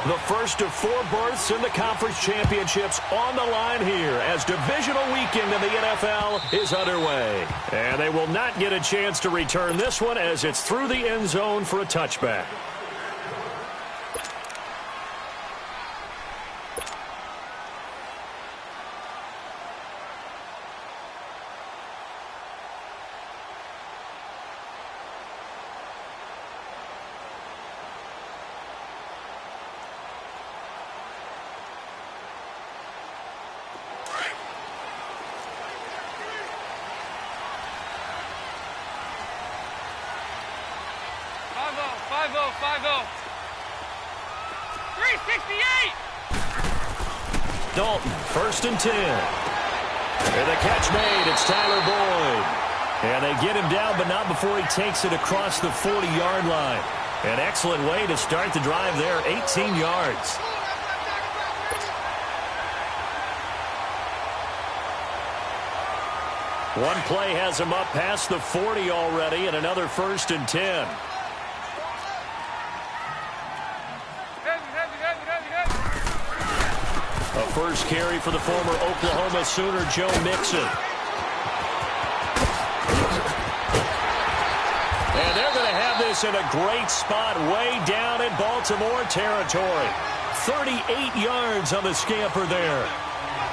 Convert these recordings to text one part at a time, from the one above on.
The first of 4 berths in the conference championships on the line here as divisional weekend in the NFL is underway. And they will not get a chance to return this one as it's through the end zone for a touchback. Dalton, 1st and 10. And the catch made. It's Tyler Boyd. And they get him down, but not before he takes it across the 40-yard line. An excellent way to start the drive there, 18 yards. One play has him up past the 40 already, and another 1st and 10. A first carry for the former Oklahoma Sooner, Joe Mixon. And they're going to have this in a great spot way down in Baltimore territory. 38 yards on the scamper there.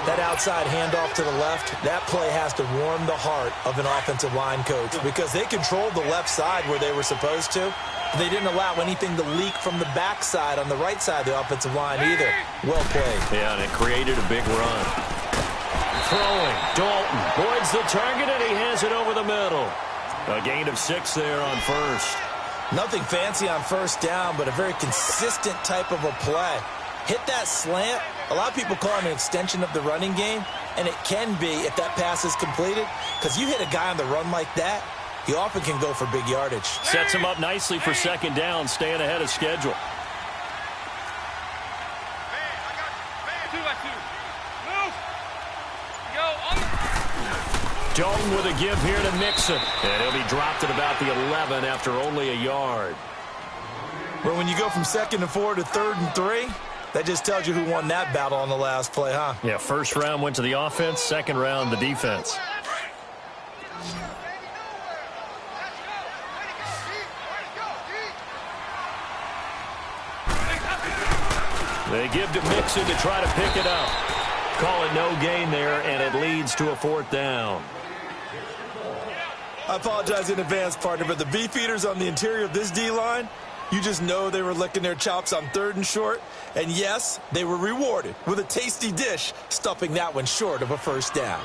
That outside handoff to the left, that play has to warm the heart of an offensive line coach because they controlled the left side where they were supposed to. They didn't allow anything to leak from the backside on the right side of the offensive line either. Well played. Yeah, and it created a big run. Throwing, Dalton. Boyd's the target, and he has it over the middle. A gain of 6 there on first. Nothing fancy on first down, but a very consistent type of a play. Hit that slant. A lot of people call it an extension of the running game, and it can be if that pass is completed, because you hit a guy on the run like that, he often can go for big yardage. Sets him up nicely for 2nd down, staying ahead of schedule. Dalton with a give here to Mixon. And he'll be dropped at about the 11 after only a yard. But when you go from 2nd and 4 to 3rd and 3, that just tells you who won that battle on the last play, huh? Yeah, 1st round went to the offense, 2nd round the defense. They give to Mixon to try to pick it up. Call it no gain there, and it leads to a 4th down. I apologize in advance, partner, but the beefeaters on the interior of this D-line, you just know they were licking their chops on 3rd and short. And yes, they were rewarded with a tasty dish, stuffing that one short of a 1st down.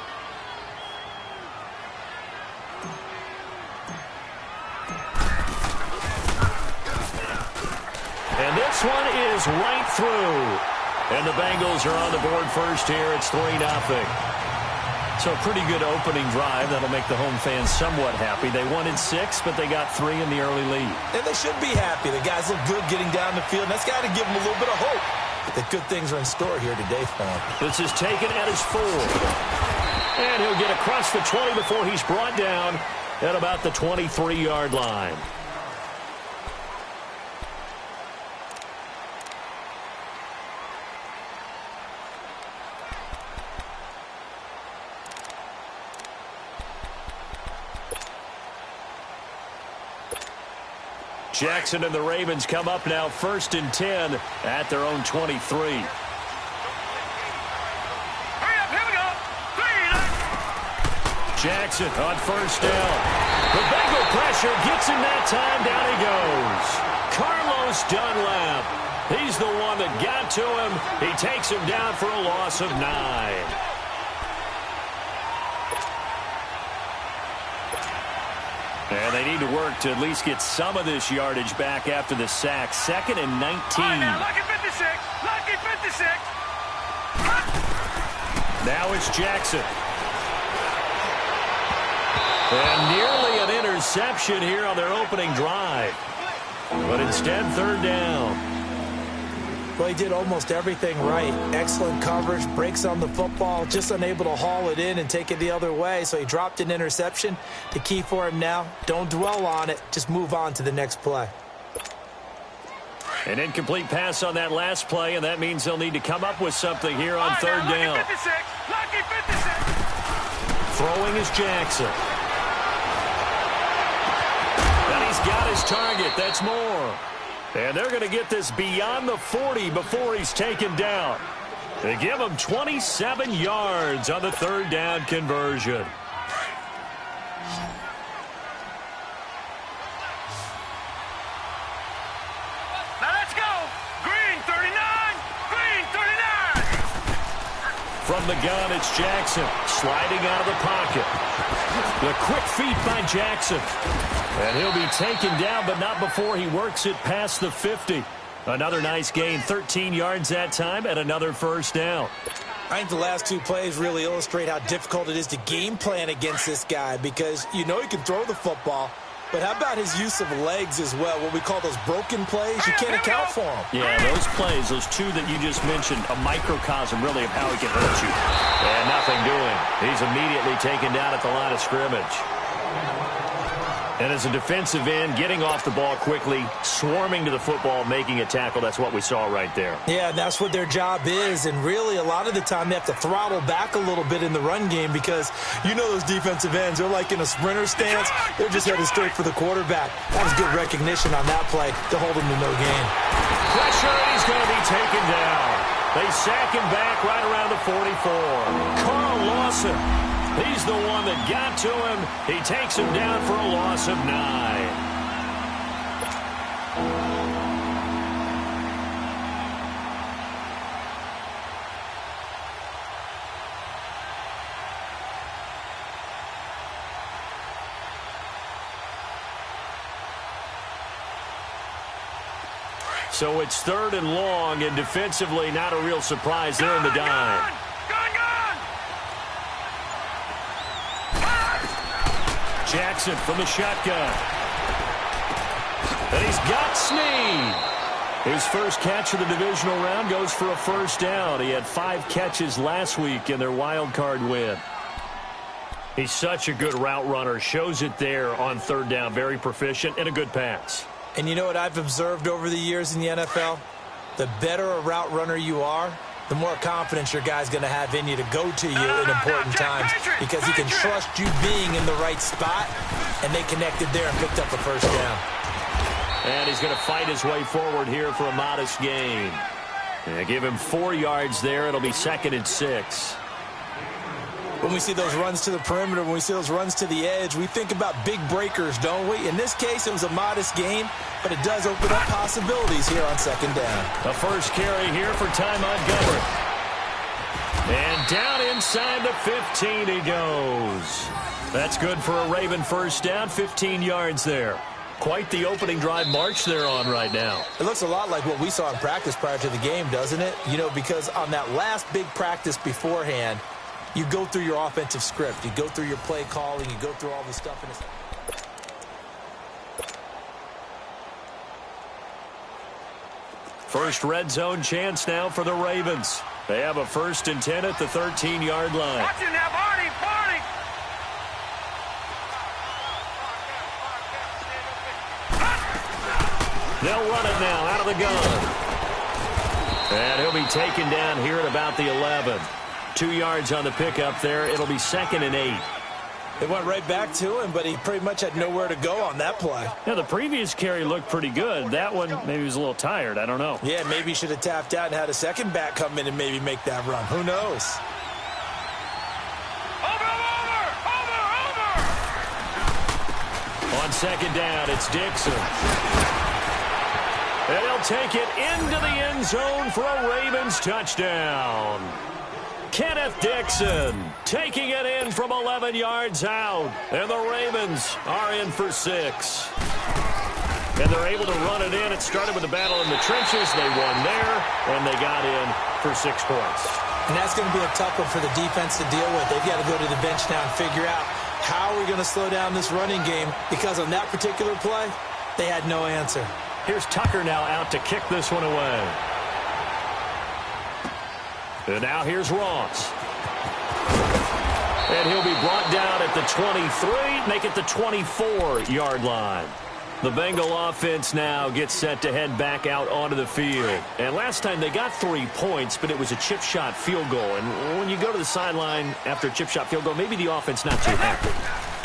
And this one is right through. And the Bengals are on the board first here. It's 3-0. So a pretty good opening drive. That'll make the home fans somewhat happy. They wanted 6, but they got 3 in the early lead. And they should be happy. The guys look good getting down the field. And that's got to give them a little bit of hope that good things are in store here today for them. This is taken at his 4. And he'll get across the 20 before he's brought down at about the 23-yard line. Jackson and the Ravens come up now 1st and 10 at their own 23. Hurry up, here we go. Jackson on 1st down. The Bengal pressure gets him that time. Down he goes. Carlos Dunlap. He's the one that got to him. He takes him down for a loss of 9. And they need to work to at least get some of this yardage back after the sack. 2nd and 19. All right, now, lucky 56. Lucky 56. Now it's Jackson. And nearly an interception here on their opening drive. But instead, 3rd down. Well, he did almost everything right. Excellent coverage, breaks on the football, just unable to haul it in and take it the other way. So he dropped an interception. The key for him now, don't dwell on it. Just move on to the next play. An incomplete pass on that last play, and that means they'll need to come up with something here on third down. Lucky 56. Throwing is Jackson. And he's got his target. That's more. And they're going to get this beyond the 40 before he's taken down. They give him 27 yards on the third down conversion. Now let's go. Green 39. Green 39. From the gun, it's Jackson sliding out of the pocket. The quick feet by Jackson. And he'll be taken down, but not before he works it past the 50. Another nice gain, 13 yards that time, and another first down. I think the last two plays really illustrate how difficult it is to game plan against this guy because you know he can throw the football, but how about his use of legs as well, what we call those broken plays? You can't account for them. Yeah, those plays, those two that you just mentioned, a microcosm really of how he can hurt you. And nothing doing. He's immediately taken down at the line of scrimmage. And as a defensive end, getting off the ball quickly, swarming to the football, making a tackle, that's what we saw right there. Yeah, that's what their job is, and really a lot of the time they have to throttle back a little bit in the run game because you know those defensive ends, they're like in a sprinter stance. They're just headed straight for the quarterback. That was good recognition on that play to hold him to no gain. Pressure, and he's going to be taken down. They sack him back right around the 44. Carl Lawson. He's the one that got to him. He takes him down for a loss of 9. So it's third and long, and defensively not a real surprise there in the dime. Jackson from the shotgun. And he's got Snead. His first catch of the divisional round goes for a first down. He had 5 catches last week in their wild card win. He's such a good route runner. Shows it there on third down. Very proficient and a good pass. And you know what I've observed over the years in the NFL? The better a route runner you are, the more confidence your guy's going to have in you to go to you in important times because he can trust you being in the right spot, and they connected there and picked up a first down. And he's going to fight his way forward here for a modest gain. Give him 4 yards there. It'll be 2nd and 6. When we see those runs to the perimeter, when we see those runs to the edge, we think about big breakers, don't we? In this case, it was a modest gain, but it does open up possibilities here on 2nd down. The first carry here for Ty Montgomery. And down inside the 15 he goes. That's good for a Raven first down, 15 yards there. Quite the opening drive march they're on right now. It looks a lot like what we saw in practice prior to the game, doesn't it? You know, because on that last big practice beforehand, you go through your offensive script. You go through your play calling. You go through all the stuff. First red zone chance now for the Ravens. They have a 1st and 10 at the 13-yard line. Watch it now, Barney, Barney. They'll run it now out of the gun. And he'll be taken down here at about the 11. 2 yards on the pickup there. It'll be 2nd and 8. They went right back to him, but he pretty much had nowhere to go on that play. Yeah, the previous carry looked pretty good. That one, maybe he was a little tired. I don't know. Yeah, maybe he should have tapped out and had a second back come in and maybe make that run. Who knows? Over. On 2nd down, it's Dixon. And he'll take it into the end zone for a Ravens touchdown. Kenneth Dixon taking it in from 11 yards out. And the Ravens are in for 6. And they're able to run it in. It started with a battle in the trenches. They won there, and they got in for 6 points. And that's going to be a tough one for the defense to deal with. They've got to go to the bench now and figure out how are we going to slow down this running game, because on that particular play, they had no answer. Here's Tucker now out to kick this one away. And now here's Ross. And he'll be brought down at the 23, make it the 24-yard line. The Bengal offense now gets set to head back out onto the field. And last time they got 3 points, but it was a chip shot field goal. And when you go to the sideline after a chip shot field goal, maybe the offense not too happy.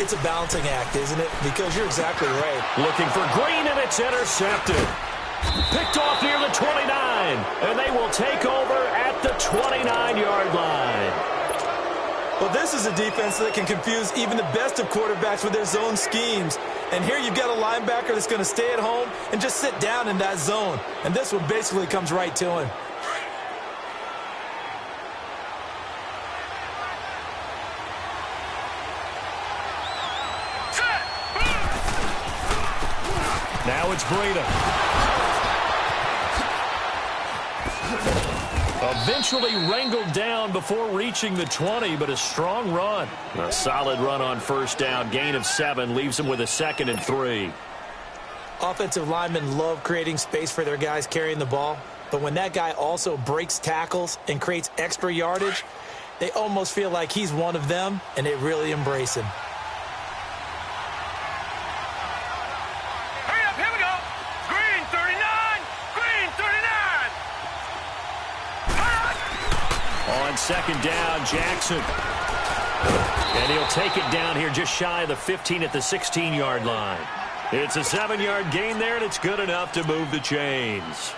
It's a balancing act, isn't it? Because you're exactly right. Looking for Green, and it's intercepted. Picked off near the 29, and they will take over at the 29-yard line. Well, this is a defense that can confuse even the best of quarterbacks with their zone schemes. And here you've got a linebacker that's going to stay at home and just sit down in that zone. And this one basically comes right to him. Now it's Breida. Eventually wrangled down before reaching the 20, but a strong run. A solid run on first down. Gain of 7 leaves them with a 2nd and 3. Offensive linemen love creating space for their guys carrying the ball. But when that guy also breaks tackles and creates extra yardage, they almost feel like he's one of them, and they really embrace him. Hurry up, here we go. Green 39, Green 39. On second down, Jackson. And he'll take it down here just shy of the 15 at the 16-yard line. It's a 7-yard gain there, and it's good enough to move the chains.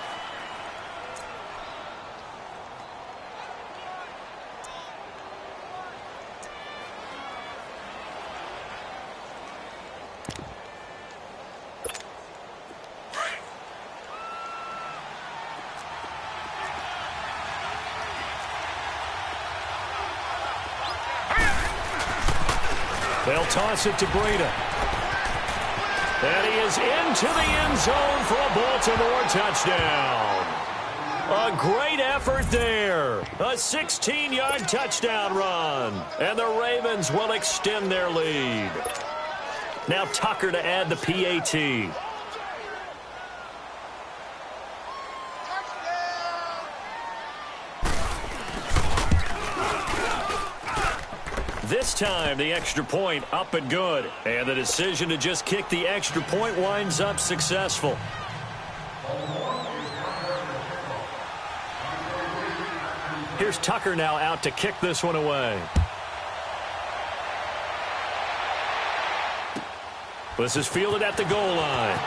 They'll toss it to Breida. And he is into the end zone for a Baltimore touchdown. A great effort there. A 16-yard touchdown run. And the Ravens will extend their lead. Now Tucker to add the PAT. This time, the extra point up and good. And the decision to just kick the extra point winds up successful. Here's Tucker now out to kick this one away. This is fielded at the goal line.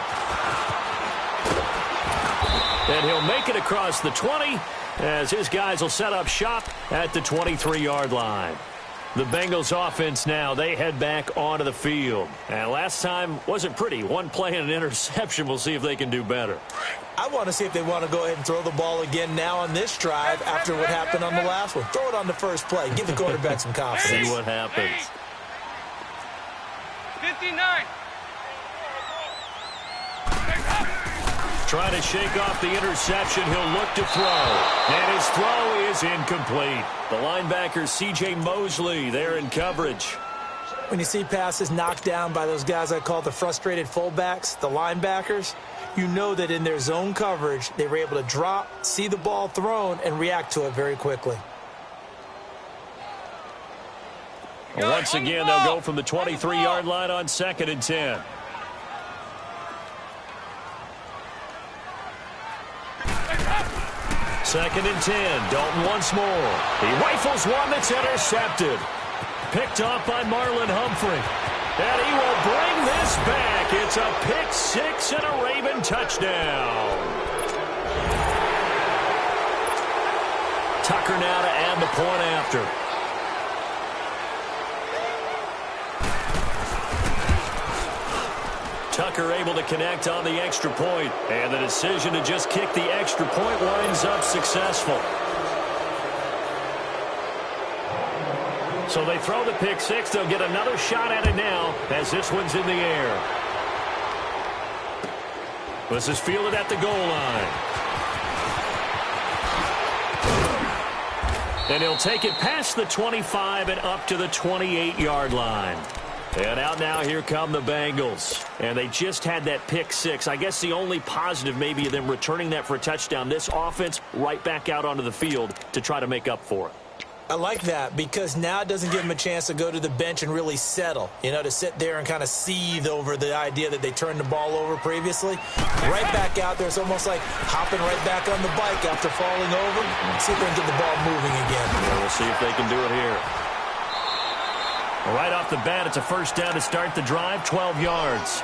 And he'll make it across the 20 as his guys will set up shop at the 23-yard line. The Bengals offense now, they head back onto the field. And last time wasn't pretty. One play and an interception. We'll see if they can do better. I want to see if they want to go ahead and throw the ball again now on this drive after what happened on the last one. Throw it on the first play. Give the quarterback some confidence. See what happens. 59. Trying to shake off the interception. He'll look to throw. And his throw is incomplete. The linebacker, C.J. Mosley, there in coverage. When you see passes knocked down by those guys I call the frustrated fullbacks, the linebackers, you know that in their zone coverage, they were able to drop, see the ball thrown, and react to it very quickly. Once again, they'll go from the 23-yard line on 2nd and 10. Second and 10. Dalton once more. He rifles one that's intercepted. Picked off by Marlon Humphrey. And he will bring this back. It's a pick six and a Raven touchdown. Tucker now to add the point after. Tucker able to connect on the extra point, and the decision to just kick the extra point winds up successful. So they throw the pick six. They'll get another shot at it now as this one's in the air. This is fielded at the goal line. And he'll take it past the 25 and up to the 28-yard line. And out now, here come the Bengals. And they just had that pick six. I guess the only positive maybe of them returning that for a touchdown. This offense right back out onto the field to try to make up for it. I like that because now it doesn't give them a chance to go to the bench and really settle, to sit there and kind of seethe over the idea that they turned the ball over previously. Right back out there. It's almost like hopping right back on the bike after falling over. See if they can get the ball moving again. Yeah, we'll see if they can do it here. Right off the bat, it's a first down to start the drive, 12 yards.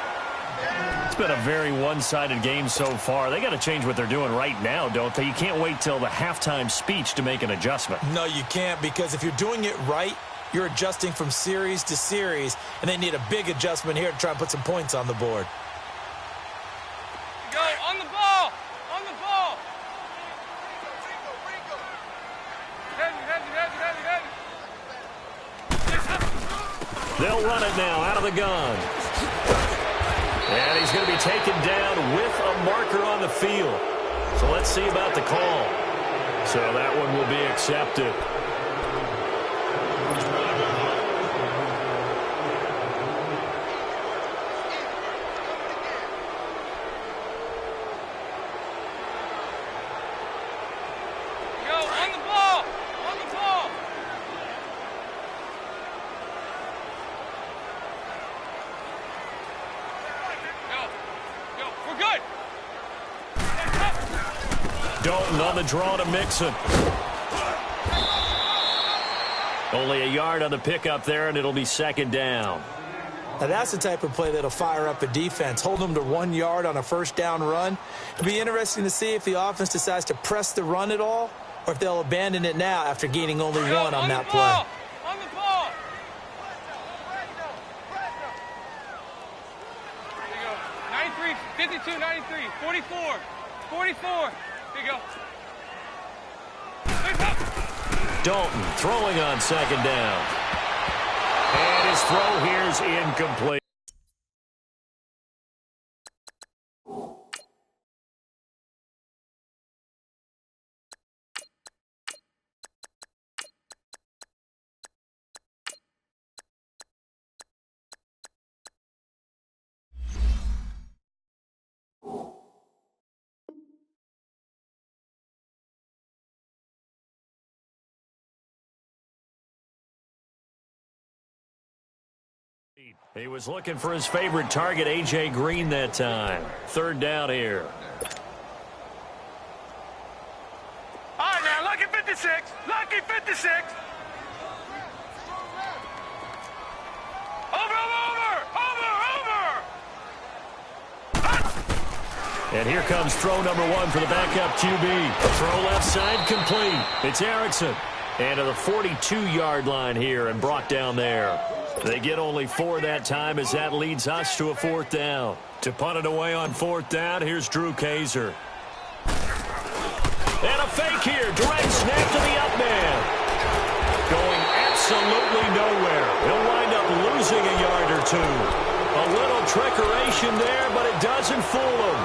It's been a very one-sided game so far. They got to change what they're doing right now, don't they? You can't wait till the halftime speech to make an adjustment. No, you can't, because if you're doing it right, you're adjusting from series to series, and they need a big adjustment here to try and put some points on the board. Go, on the ball! On the ball! They'll run it now out of the gun. And he's going to be taken down with a marker on the field. So let's see about the call. So that one will be accepted. Dalton on the draw to Mixon. Only a yard on the pickup there, and it'll be second down. Now that's the type of play that'll fire up a defense. Hold them to 1 yard on a first down run. It'll be interesting to see if the offense decides to press the run at all, or if they'll abandon it now after gaining only one on that play. On the ball! There you go. 93, 52, 93, 44, 44. Here you go. Dalton throwing on second down. And his throw here is incomplete. He was looking for his favorite target, A.J. Green, that time. Third down here. All right, now, lucky 56. Lucky 56. Over. And here comes throw number one for the backup QB. Throw left side complete. It's Erickson. And to the 42-yard line here and brought down there. They get only 4 that time as that leads us to a fourth down. To punt it away on fourth down, here's Drew Kaiser. And a fake here. Direct snap to the up man. Going absolutely nowhere. He'll wind up losing a yard or two. A little trickeration there, but it doesn't fool him.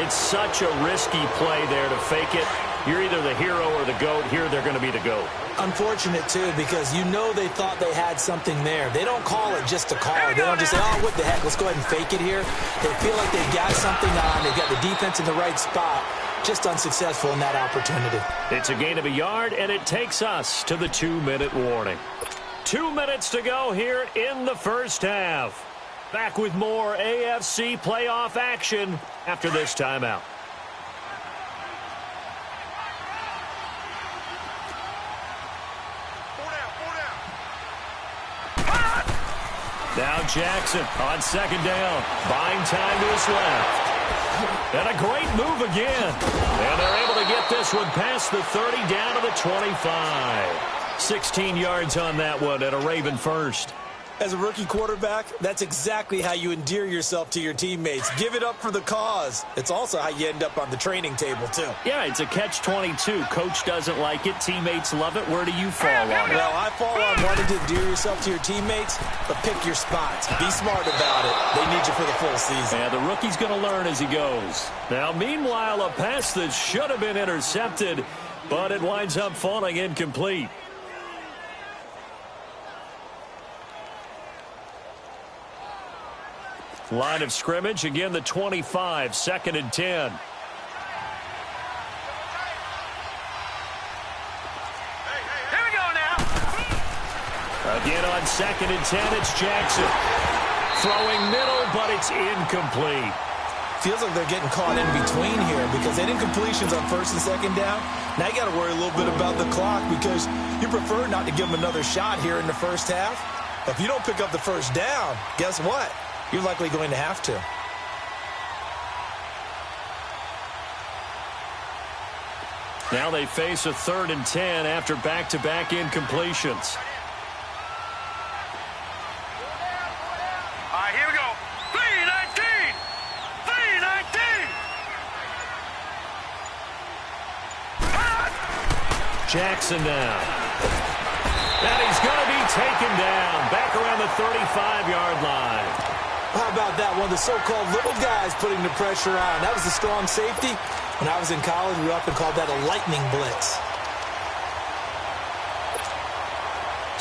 It's such a risky play there to fake it. You're either the hero or the GOAT. Here they're going to be the GOAT. Unfortunate, too, because they thought they had something there. They don't call it just to call it. They don't just say, oh, what the heck, let's go ahead and fake it here. They feel like they've got something on. They've got the defense in the right spot. Just unsuccessful in that opportunity. It's a gain of a yard, and it takes us to the 2-minute warning. 2 minutes to go here in the first half. Back with more AFC playoff action after this timeout. Now Jackson on second down. Buying time to his left. And a great move again. And they're able to get this one past the 30 down to the 25. 16 yards on that one and a Raven first. As a rookie quarterback, that's exactly how you endear yourself to your teammates. Give it up for the cause. It's also how you end up on the training table, too. Yeah, it's a catch-22. Coach doesn't like it. Teammates love it. Where do you fall on it? Well, I fall on wanting to endear yourself to your teammates, but pick your spots. Be smart about it. They need you for the full season. Yeah, the rookie's going to learn as he goes. Now, meanwhile, a pass that should have been intercepted, but it winds up falling incomplete. Line of scrimmage, again the 25, 2nd and 10. Here we go now. Again on 2nd and 10, it's Jackson. Throwing middle, but it's incomplete. Feels like they're getting caught in between here because they didn't completions on 1st and 2nd down. Now you got to worry a little bit about the clock because you prefer not to give them another shot here in the first half. But if you don't pick up the first down, guess what? You're likely going to have to. Now they face a 3rd and 10 after back-to-back incompletions. All right, here we go. 3-19. 3-19. Jackson now. And he's going to be taken down back around the 35-yard line. How about that? One of the so-called little guys putting the pressure on. That was a strong safety. When I was in college, we often called that a lightning blitz.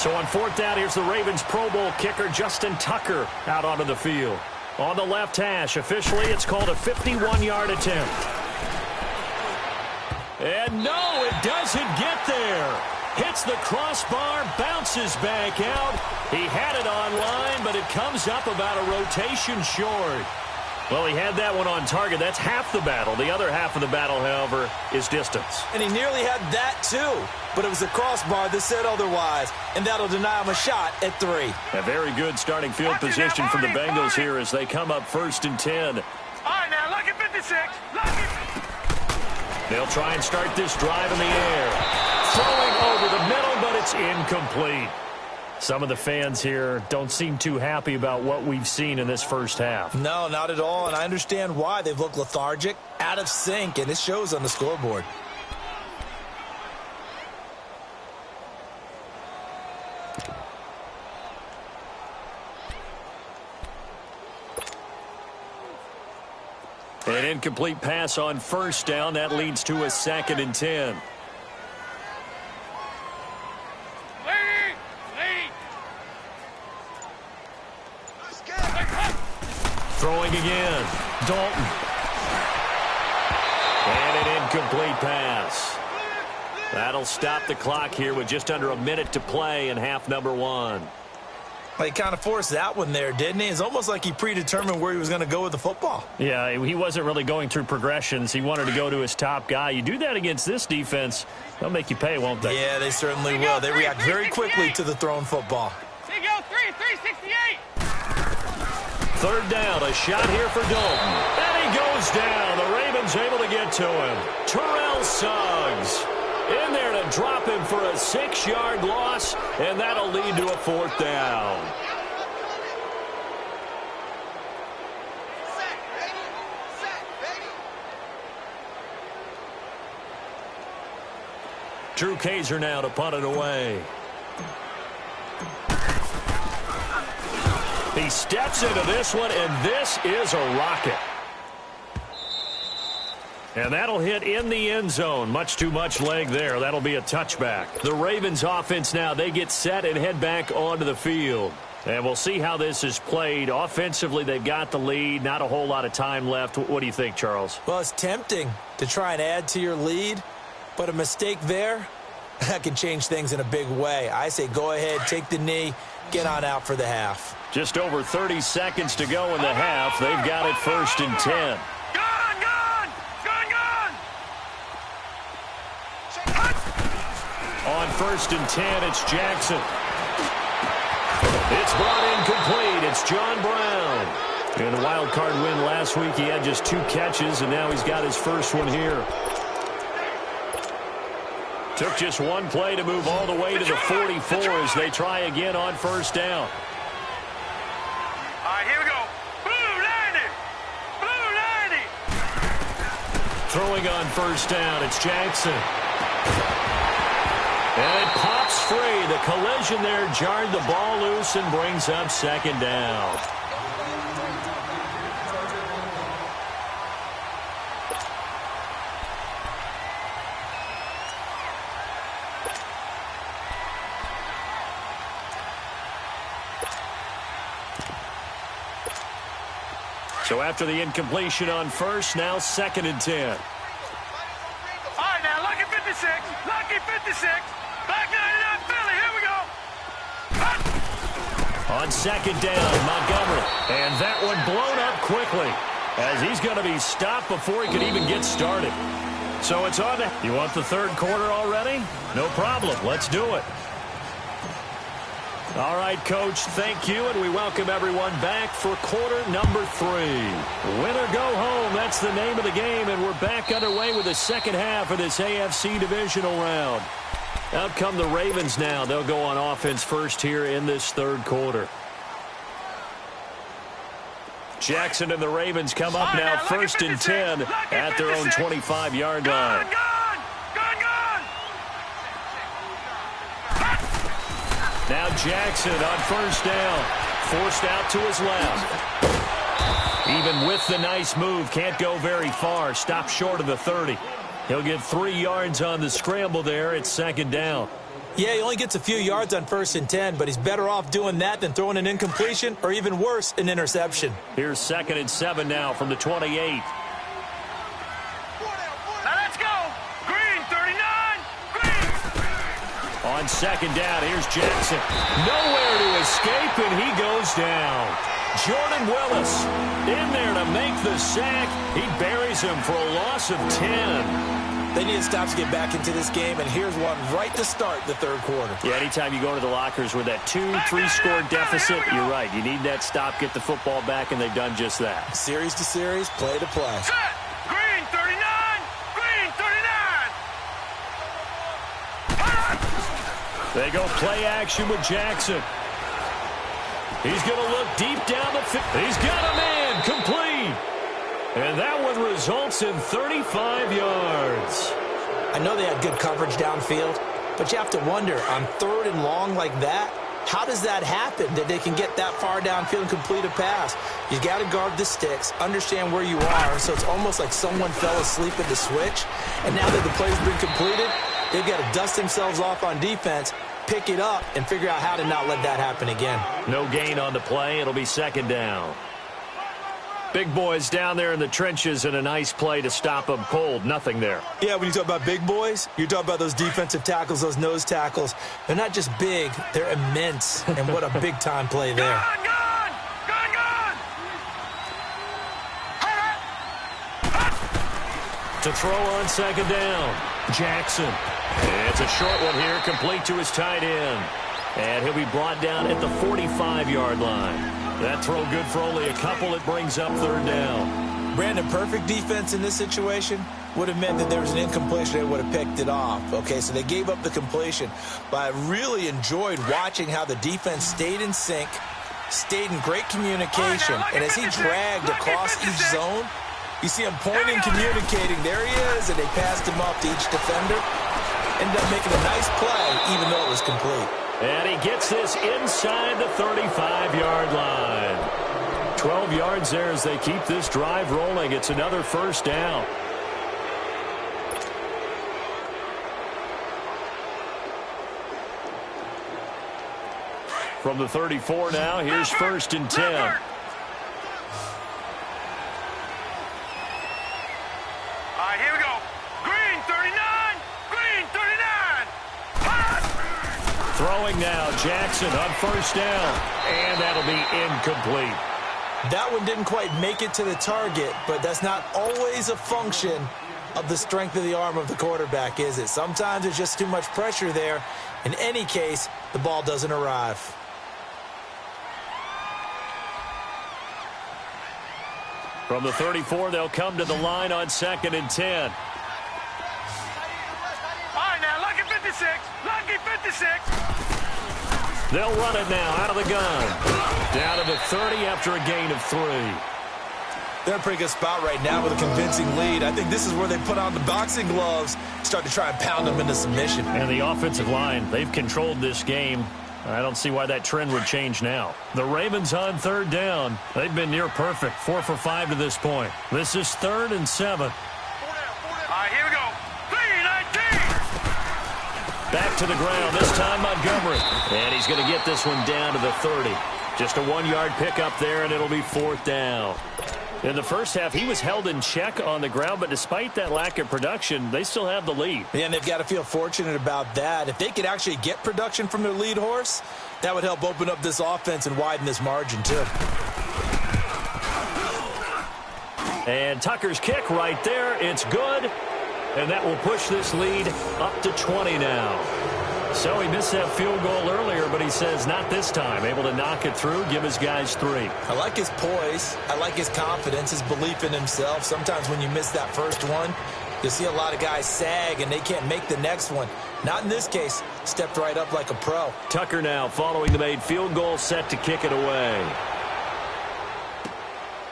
So on 4th down, here's the Ravens Pro Bowl kicker Justin Tucker out onto the field. On the left hash, officially it's called a 51-yard attempt. And no, it doesn't get there. Hits the crossbar, bounces back out. He had it on line, but it comes up about a rotation short. Well, he had that one on target. That's half the battle. The other half of the battle, however, is distance. And he nearly had that, too. But it was the crossbar that said otherwise, and that'll deny him a shot at 3. A very good starting field position from the Bengals here as they come up 1st and 10. All right, now, look at 56. Look at... They'll try and start this drive in the air. Throwing over the middle, but it's incomplete. Some of the fans here don't seem too happy about what we've seen in this first half. No, not at all, and I understand why. They've looked lethargic, out of sync, and it shows on the scoreboard. An incomplete pass on 1st down. That leads to a 2nd and 10. Throwing again. Dalton. And an incomplete pass. That'll stop the clock here with just under a minute to play in half number 1. Well, he kind of forced that one there, didn't he? It's almost like he predetermined where he was going to go with the football. Yeah, he wasn't really going through progressions. He wanted to go to his top guy. You do that against this defense, they'll make you pay, won't they? Yeah, they certainly will. They react very quickly to the thrown football. There you go, 368. 3rd down, a shot here for Dalton. And he goes down. The Ravens able to get to him. Terrell Suggs in there to drop him for a 6-yard loss, and that'll lead to a 4th down. Drew Kaiser now to punt it away. He steps into this one, and this is a rocket. And that'll hit in the end zone. Much too much leg there. That'll be a touchback. The Ravens offense now, they get set and head back onto the field. And we'll see how this is played. Offensively, they've got the lead. Not a whole lot of time left. What do you think, Charles? Well, it's tempting to try and add to your lead, but a mistake there, that can change things in a big way. I say go ahead, take the knee, get on out for the half. Just over 30 seconds to go in the half. They've got it 1st and 10. On 1st and 10, it's Jackson. It's brought in complete. It's John Brown. In the wild card win last week, he had just 2 catches, and now he's got his first one here. Took just 1 play to move all the way to the 44 as they try again on 1st down. All right, here we go. Blue 90. Blue 90. Throwing on 1st down, it's Jackson. And it pops free. The collision there jarred the ball loose and brings up 2nd down. So after the incompletion on 1st, now 2nd and 10. All right, now, lucky 56. Lucky 56. Back 99 Philly. Here we go. Hot. On second down, Montgomery. And that one blown up quickly as he's going to be stopped before he can even get started. So it's on. You want the third quarter already? No problem. Let's do it. All right, Coach, thank you, and we welcome everyone back for quarter number 3. Win or go home, that's the name of the game, and we're back underway with the second half of this AFC divisional round. Out come the Ravens now. They'll go on offense first here in this third quarter. Jackson and the Ravens come up now first and 10 at their own 25-yard line. Now Jackson on first down. Forced out to his left. Even with the nice move, can't go very far. Stopped short of the 30. He'll get 3 yards on the scramble there. It's second down. Yeah, he only gets a few yards on first and 10, but he's better off doing that than throwing an incompletion or even worse, an interception. Here's 2nd and 7 now from the 28. On second down, here's Jackson. Nowhere to escape, and he goes down. Jordan Willis in there to make the sack. He buries him for a loss of 10. They need to stop to get back into this game, and here's one right to start the third quarter. Yeah, anytime you go to the lockers with that 2-3-score deficit, you're right. You need that stop, get the football back, and they've done just that. Series to series, play to play. Green 39! Green 39! They go play action with Jackson. He's going to look deep down the field. He's got a man complete. And that one results in 35 yards. I know they had good coverage downfield, but you have to wonder, on third and long like that, how does that happen that they can get that far downfield and complete a pass? You got to guard the sticks, understand where you are, so it's almost like someone fell asleep at the switch, and now that the play's been completed, they've got to dust themselves off on defense, pick it up, and figure out how to not let that happen again. No gain on the play. It'll be second down. Big boys down there in the trenches and a nice play to stop them cold. Nothing there. Yeah, when you talk about big boys, you're talking about those defensive tackles, those nose tackles. They're not just big, they're immense. And what a big-time play there. To throw on second down, Jackson. It's a short one here, complete to his tight end. And he'll be brought down at the 45-yard line. That throw good for only a couple. It brings up third down. Brandon, perfect defense in this situation would have meant that there was an incompletion. They would have picked it off. Okay, so they gave up the completion. But I really enjoyed watching how the defense stayed in sync, stayed in great communication. And as he dragged across each zone, you see him pointing, communicating. There he is, and they passed him off to each defender. Ended up making a nice play, even though it was complete. And he gets this inside the 35-yard line. 12 yards there as they keep this drive rolling. It's another first down. From the 34 now, here's first and 10. All right, here we go. Green 39! Green 39! Throwing now, Jackson on first down. And that'll be incomplete. That one didn't quite make it to the target, but that's not always a function of the strength of the arm of the quarterback, is it? Sometimes there's just too much pressure there. In any case, the ball doesn't arrive. From the 34, they'll come to the line on second and 10. All right, now, lucky 56. Lucky 56. They'll run it now out of the gun. Down to the 30 after a gain of 3. They're in a pretty good spot right now with a convincing lead. I think this is where they put on the boxing gloves, start to try and pound them into submission. And the offensive line, they've controlled this game. I don't see why that trend would change now. The Ravens on third down. They've been near perfect, 4 for 5 to this point. This is 3rd and 7. All right, here we go. 3-19. Back to the ground, this time Montgomery. And he's going to get this one down to the 30. Just a 1-yard pickup there, and it'll be 4th down. In the first half, he was held in check on the ground, but despite that lack of production, they still have the lead. Yeah, and they've got to feel fortunate about that. If they could actually get production from their lead horse, that would help open up this offense and widen this margin, too. And Tucker's kick right there. It's good. And that will push this lead up to 20 now. So he missed that field goal earlier, but he says not this time. Able to knock it through, give his guys 3. I like his poise. I like his confidence, his belief in himself. Sometimes when you miss that first one, you'll see a lot of guys sag and they can't make the next one. Not in this case. Stepped right up like a pro. Tucker now following the made field goal, set to kick it away.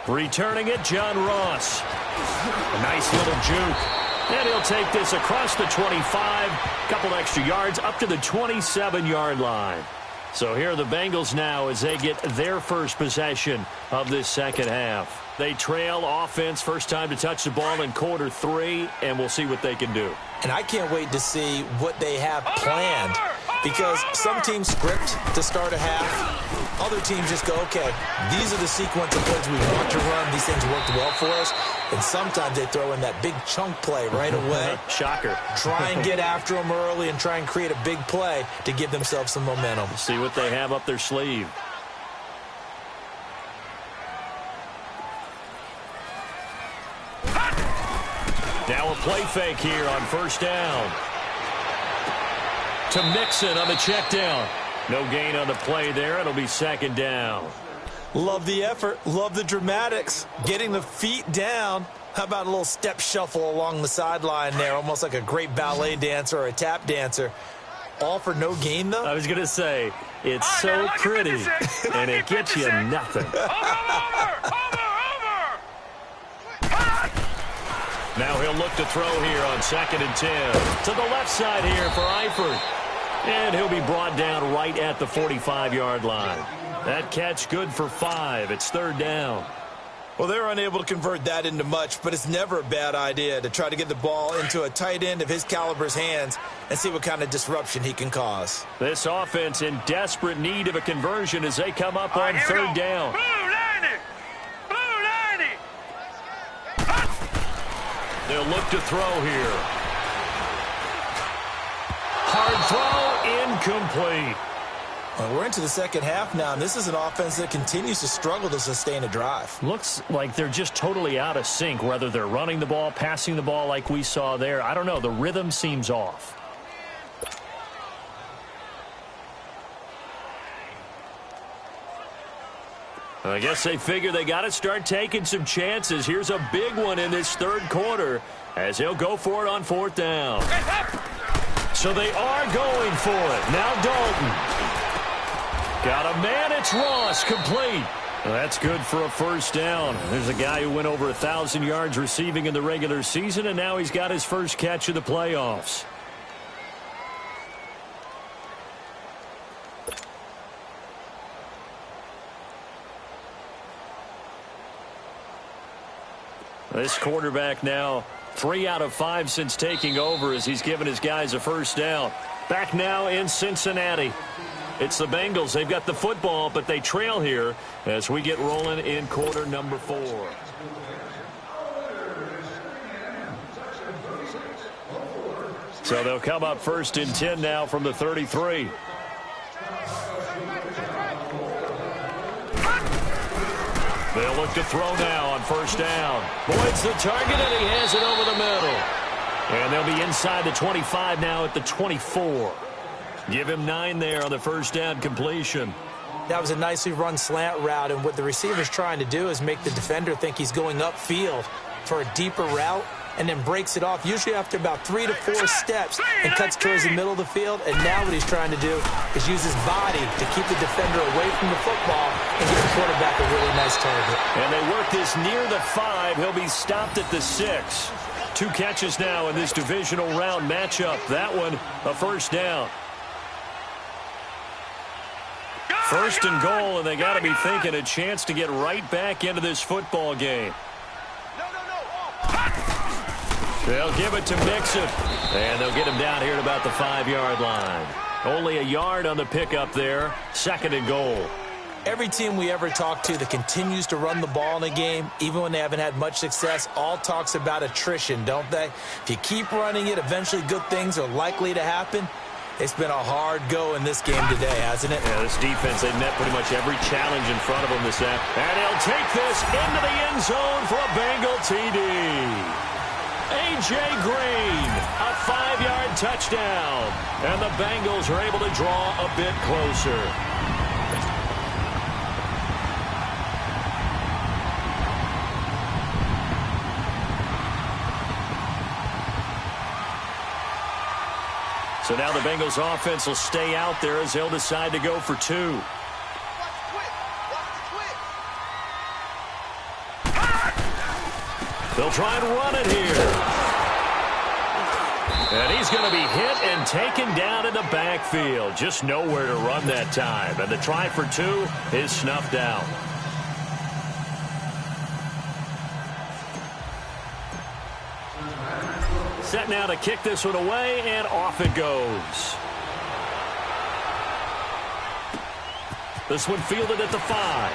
Returning it, John Ross. A nice little juke. And he'll take this across the 25, couple extra yards up to the 27-yard line. So here are the Bengals now as they get their first possession of this second half. They trail offense, first time to touch the ball in quarter 3, and we'll see what they can do. And I can't wait to see what they have planned, because some teams script to start a half. Other teams just go, okay, these are the sequence of plays we want to run. These things worked well for us. And sometimes they throw in that big chunk play right away. Shocker. Try and get after them early and try and create a big play to give themselves some momentum. See what they have up their sleeve. Now a play fake here on first down. To Mixon on the check down. No gain on the play there. It'll be second down. Love the effort. Love the dramatics. Getting the feet down. How about a little step shuffle along the sideline there? Almost like a great ballet dancer or a tap dancer. All for no gain, though? I was going to say, it's so pretty, and it gets you nothing. Now he'll look to throw here on 2nd and 10. To the left side here for Eifert. And he'll be brought down right at the 45-yard line. That catch good for 5. It's 3rd down. Well, they're unable to convert that into much, but it's never a bad idea to try to get the ball into a tight end of his caliber's hands and see what kind of disruption he can cause. This offense in desperate need of a conversion as they come up on 3rd down. They'll look to throw here. Hard throw, incomplete. Well, we're into the second half now, and this is an offense that continues to struggle to sustain a drive. Looks like they're just totally out of sync, whether they're running the ball, passing the ball like we saw there. I don't know. The rhythm seems off. I guess they figure they got to start taking some chances. Here's a big one in this 3rd quarter as he'll go for it on 4th down. So they are going for it. Now Dalton. Got a man. It's Ross. Complete. Well, that's good for a 1st down. There's a guy who went over 1,000 yards receiving in the regular season, and now he's got his first catch of the playoffs. This quarterback now 3 out of 5 since taking over as he's given his guys a 1st down. Back now in Cincinnati. It's the Bengals. They've got the football, but they trail here as we get rolling in quarter number 4. So they'll come up 1st and 10 now from the 33. They'll look to throw now on 1st down. Boyd's the target, and he has it over the middle. And they'll be inside the 25 now at the 24. Give him 9 there on the 1st down completion. That was a nicely run slant route, and what the receiver's trying to do is make the defender think he's going upfield for a deeper route, and then breaks it off, usually after about 3 to 4 steps, and cuts towards the middle of the field. And now what he's trying to do is use his body to keep the defender away from the football and give the quarterback a really nice target. And they work this near the 5. He'll be stopped at the 6. 2 catches now in this divisional round matchup. That one, a 1st down. 1st and goal, and they got to be thinking a chance to get right back into this football game. They'll give it to Mixon, and they'll get him down here at about the 5-yard line. Only a yard on the pickup there. 2nd and goal. Every team we ever talk to that continues to run the ball in a game, even when they haven't had much success, all talks about attrition, don't they? If you keep running it, eventually good things are likely to happen. It's been a hard go in this game today, hasn't it? Yeah, this defense, they've met pretty much every challenge in front of them this afternoon. And he'll take this into the end zone for a Bengal TD. A.J. Green, a 5-yard touchdown. And the Bengals are able to draw a bit closer. So now the Bengals offense will stay out there as they'll decide to go for 2. They'll try and run it here. And he's going to be hit and taken down in the backfield. Just nowhere to run that time. And the try for 2 is snuffed out. Set now to kick this one away, and off it goes. This one fielded at the 5.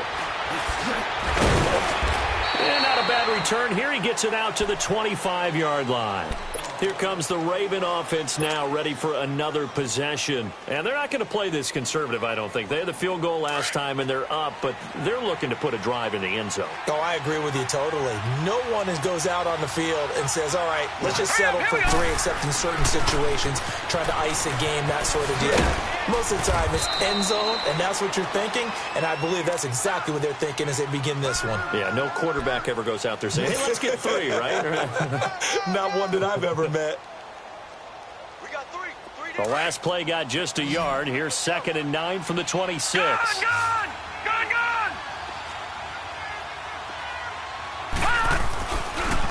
And not a bad return here. He gets it out to the 25-yard line. Here comes the Raven offense now, ready for another possession. And they're not going to play this conservative, I don't think. They had the field goal last time, and they're up, but they're looking to put a drive in the end zone. Oh, I agree with you totally. No one goes out on the field and says, all right, let's just settle for 3, except in certain situations, trying to ice a game, that sort of deal. Most of the time, it's end zone, and that's what you're thinking, and I believe that's exactly what they're thinking as they begin this one. Yeah, no quarterback ever goes out there saying, hey, let's get 3, right? Not one that I've ever met. We got 3. The last play got just a yard. Here's 2nd and 9 from the 26. Gone!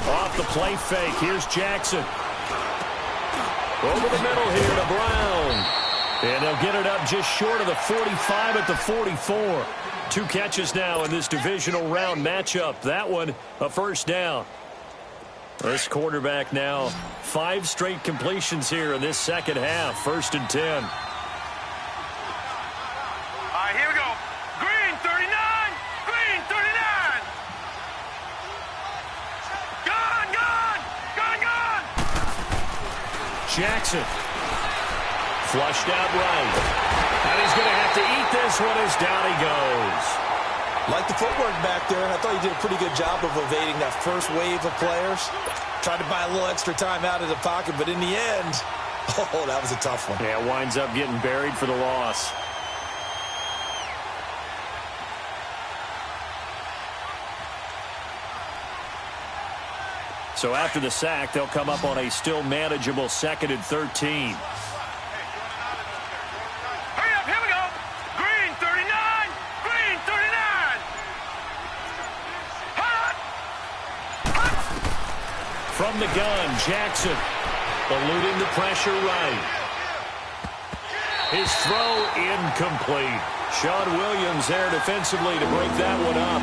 Off the play fake. Here's Jackson. Over the middle here to Brown. And they'll get it up just short of the 45 at the 44. 2 catches now in this divisional round matchup. That one, a first down. This quarterback now, 5 straight completions here in this second half. 1st and 10. All right, here we go. Green, 39. Green, 39. Gone. Jackson. Flushed out right. And he's going to have to eat this one as down he goes. Like the footwork back there, and I thought he did a pretty good job of evading that first wave of players. Tried to buy a little extra time out of the pocket, but in the end, oh, that was a tough one. Yeah, winds up getting buried for the loss. So after the sack, they'll come up on a still manageable 2nd and 13. Hurry up, here we go. Green, 39. Green, 39. Hot. From the gun, Jackson eluding the pressure right. His throw incomplete. Sean Williams there defensively to break that one up.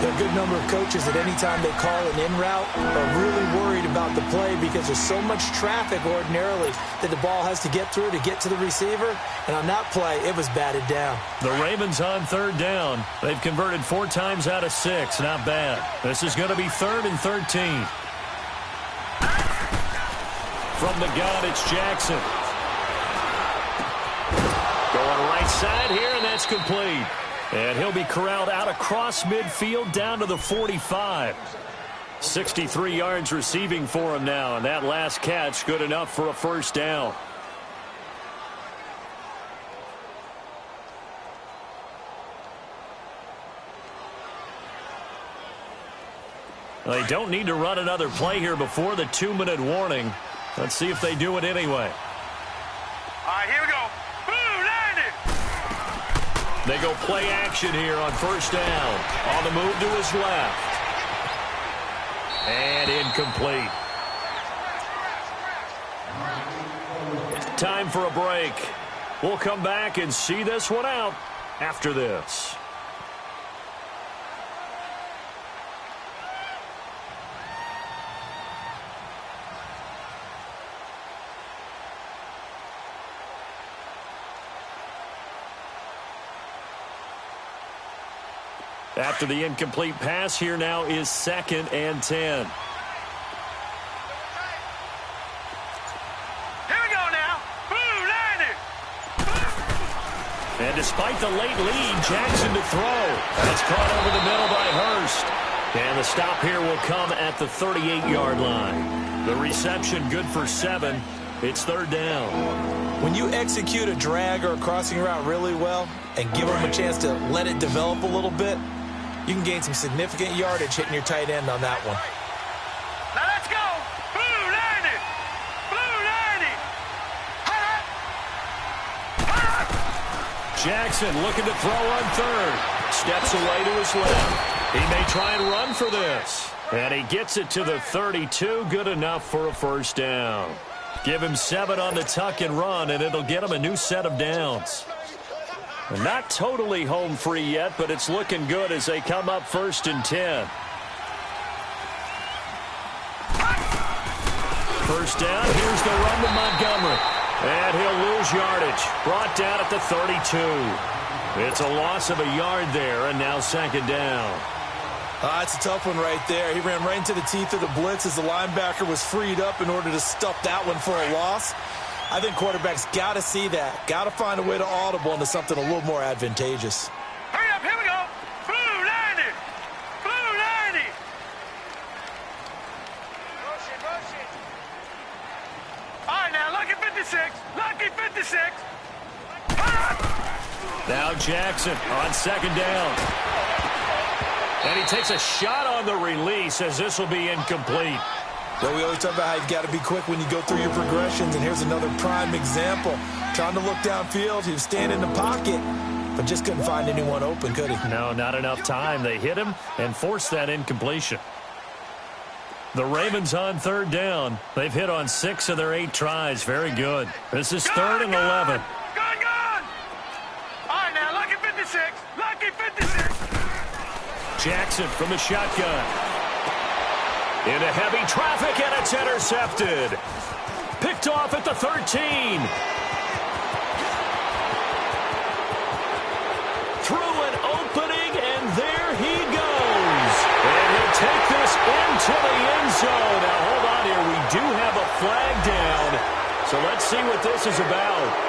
There are a good number of coaches that any time they call an in route are really worried about the play because there's so much traffic ordinarily that the ball has to get through to get to the receiver. And on that play, it was batted down. The Ravens on 3rd down. They've converted 4 times out of 6. Not bad. This is going to be 3rd and 13. From the gun, it's Jackson. Going right side here, and that's complete. And he'll be corralled out across midfield down to the 45. 63 yards receiving for him now, and that last catch good enough for a first down. They don't need to run another play here before the 2-minute warning. Let's see if they do it anyway. All right, here we go. Boom, landed. They go play action here on 1st down. On the move to his left. And incomplete. Time for a break. We'll come back and see this one out after this. After the incomplete pass, here now is 2nd and 10. And despite the late lead, Jackson to throw. That's caught over the middle by Hurst. And the stop here will come at the 38-yard line. The reception good for 7. It's 3rd down. When you execute a drag or a crossing route really well and give them a chance to let it develop a little bit, you can gain some significant yardage hitting your tight end on that one. Now let's go. Blue 90. Blue 90. Jackson looking to throw on 3rd. Steps away to his left. He may try and run for this. And he gets it to the 32. Good enough for a 1st down. Give him 7 on the tuck and run, and it'll get him a new set of downs. Not totally home free yet, but it's looking good as they come up 1st and 10. 1st down. Here's the run to Montgomery. And he'll lose yardage. Brought down at the 32. It's a loss of a yard there, and now 2nd down. It's a tough one right there. He ran right into the teeth of the blitz as the linebacker was freed up in order to stuff that one for a loss. I think quarterbacks got to see that. Got to find a way to audible into something a little more advantageous. Hurry up, here we go. Blue 90. Blue 90. All right, now, lucky 56. Lucky 56. Now Jackson on 2nd down. And he takes a shot on the release as this will be incomplete. Well, we always talk about how you've got to be quick when you go through your progressions, and here's another prime example. Trying to look downfield, he was standing in the pocket, but just couldn't find anyone open, could he? No, not enough time. They hit him and forced that incompletion. The Ravens on 3rd down. They've hit on 6 of their 8 tries. Very good. This is 3rd and 11. Gone. All right, now, lucky 56. Lucky 56. Jackson from the shotgun. Into heavy traffic, and it's intercepted. Picked off at the 13. Through an opening, and there he goes. And he'll take this into the end zone. Now, hold on here. We do have a flag down. So let's see what this is about.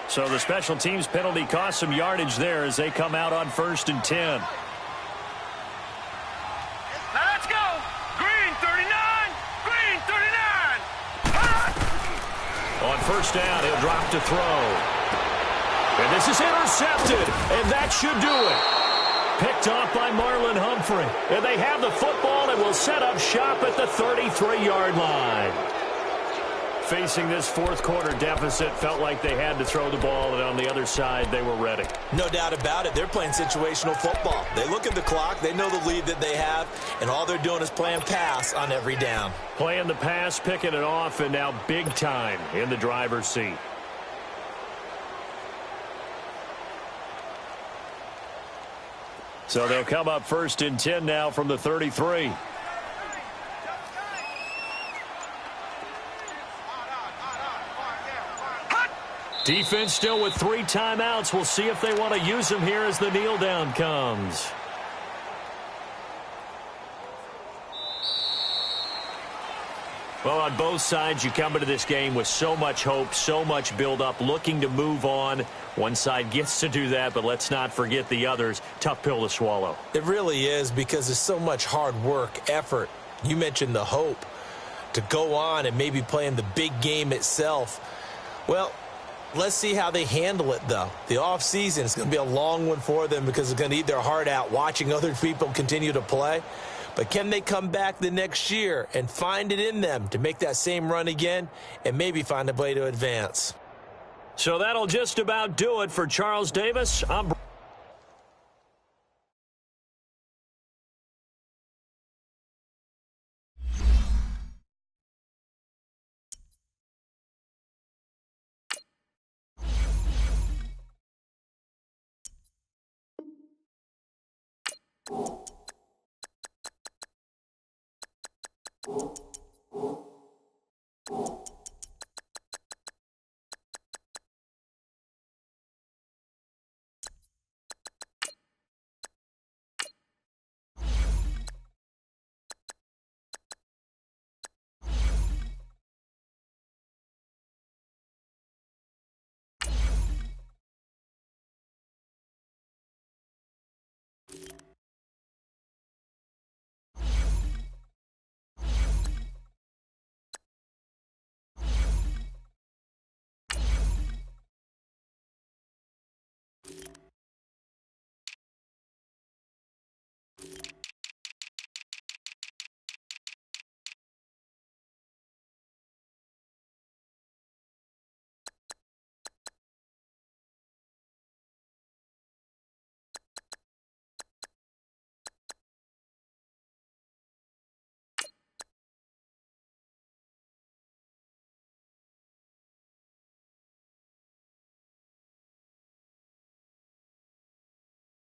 So the special teams penalty cost some yardage there as they come out on 1st and 10. Now let's go. Green 39. Green 39. On 1st down, he'll drop to throw. And this is intercepted, and that should do it. Picked off by Marlon Humphrey. And they have the football and will set up shop at the 33-yard line. Facing this 4th quarter deficit, felt like they had to throw the ball, and on the other side, they were ready. No doubt about it. They're playing situational football. They look at the clock, they know the lead that they have, and all they're doing is playing pass on every down. Playing the pass, picking it off, and now big time in the driver's seat. So they'll come up 1st and 10 now from the 33. Defense still with 3 timeouts. We'll see if they want to use them here as the kneel down comes. Well, on both sides, you come into this game with so much hope, so much build-up, looking to move on. One side gets to do that, but let's not forget the others. Tough pill to swallow. It really is, because there's so much hard work, effort. You mentioned the hope to go on and maybe play in the big game itself. Well, let's see how they handle it, though. The offseason is going to be a long one for them because they're going to eat their heart out watching other people continue to play. But can they come back the next year and find it in them to make that same run again and maybe find a way to advance? So that'll just about do it for Charles Davis. I'm you.